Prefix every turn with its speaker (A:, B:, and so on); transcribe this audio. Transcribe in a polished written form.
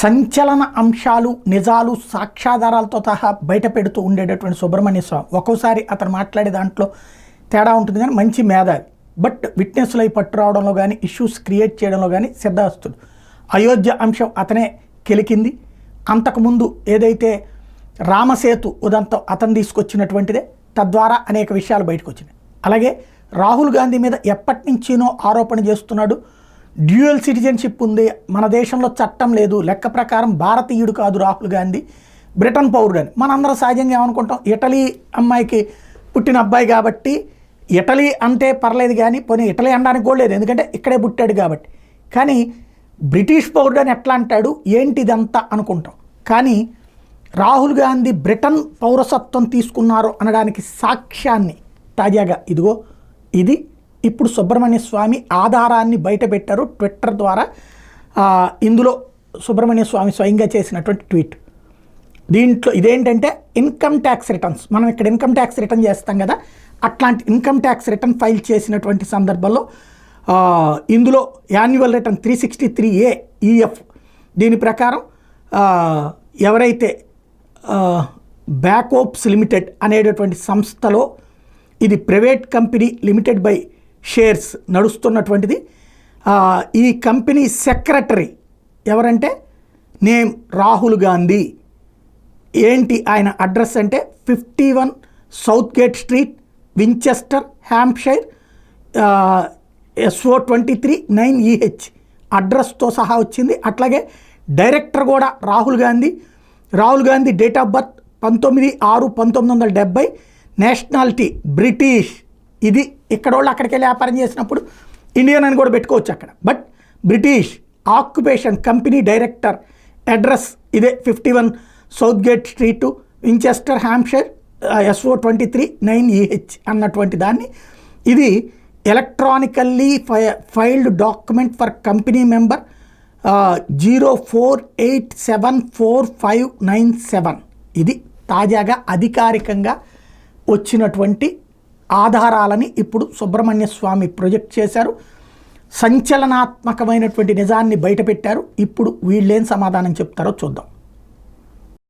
A: సంచలన అంశాలు, నిజాలు, సాక్ష్యాధారాలతో సహా బయట పెడుతూ ఉండేటటువంటి సుబ్రహ్మణ్య స్వామి ఒక్కోసారి అతను మాట్లాడే దాంట్లో తేడా ఉంటుంది, కానీ మంచి మేధావి. బట్ విట్నెస్లు అయి పట్టురావడంలో కానీ, ఇష్యూస్ క్రియేట్ చేయడంలో కానీ సిద్ధాస్తుడు. అయోధ్య అంశం అతనే కెలికింది. అంతకుముందు ఏదైతే రామసేతు ఉదంతం అతను తీసుకొచ్చినటువంటిదే, తద్వారా అనేక విషయాలు బయటకు వచ్చినాయి. అలాగే రాహుల్ గాంధీ మీద ఎప్పటి నుంచినో ఆరోపణ చేస్తున్నాడు. డ్యూయల్ సిటిజన్షిప్ ఉంది, మన దేశంలో చట్టం లేదు, లెక్క ప్రకారం భారతీయుడు కాదు రాహుల్ గాంధీ, బ్రిటన్ పౌరుడు అని. మనందరం సహజంగా ఏమనుకుంటాం, ఇటలీ అమ్మాయికి పుట్టిన అబ్బాయి కాబట్టి ఇటలీ అంటే పర్లేదు, కానీ పోనీ ఇటలీ అనడానికి కూడా లేదు, ఎందుకంటే ఇక్కడే పుట్టాడు కాబట్టి. కానీ బ్రిటిష్ పౌరుడు అని ఎట్లా అంటాడు, ఏంటిదంతా అనుకుంటాం. కానీ రాహుల్ గాంధీ బ్రిటన్ పౌరసత్వం తీసుకున్నారు అనడానికి సాక్ష్యాన్ని తాజాగా ఇదిగో ఇది ఇప్పుడు సుబ్రహ్మణ్య స్వామి ఆధారాన్ని బయటపెట్టారు ట్విట్టర్ ద్వారా. ఇందులో సుబ్రహ్మణ్య స్వామి స్వయంగా చేసినటువంటి ట్వీట్. దీంట్లో ఇదేంటంటే ఇన్కమ్ ట్యాక్స్ రిటర్న్స్. మనం ఇక్కడ ఇన్కమ్ ట్యాక్స్ రిటర్న్ చేస్తాం కదా, అట్లాంటి ఇన్కమ్ ట్యాక్స్ రిటర్న్ ఫైల్ చేసినటువంటి సందర్భంలో ఇందులో యాన్యువల్ రిటర్న్ 363A EF దీని ప్రకారం ఎవరైతే బ్యాకోప్స్ లిమిటెడ్ అనేటటువంటి సంస్థలో, ఇది private company limited by shares నడుస్తున్నటువంటిది. ఈ కంపెనీ సెక్రటరీ ఎవరంటే నేమ్ రాహుల్ గాంధీ. ఏంటి ఆయన అడ్రస్ అంటే 51 Southgate Street, Winchester, Hampshire, SO23 9EH అడ్రస్తో సహా వచ్చింది. అట్లాగే డైరెక్టర్ కూడా Rahul Gandhi. Rahul Gandhi date of birth 19/6/1970, nationality British. ఇది ఇక్కడ వాళ్ళు అక్కడికి వెళ్ళి వ్యాపారం చేసినప్పుడు ఇండియన్ అని కూడా పెట్టుకోవచ్చు అక్కడ, but British. Occupation company director, address ఇదే 51 south gate street, Winchester, Hampshire, SO23 9EH అన్నటువంటి దాన్ని. ఇది electronically filed document for company member 04874597. ఇది తాజాగా అధికారికంగా వచ్చినటువంటి ఆధారాలని ఇప్పుడు సుబ్రహ్మణ్య స్వామి ప్రొజెక్ట్ చేశారు. సంచలనాత్మకమైనటువంటి నిజాన్ని బయటపెట్టారు. ఇప్పుడు వీళ్ళేం సమాధానం చెప్తారో చూద్దాం.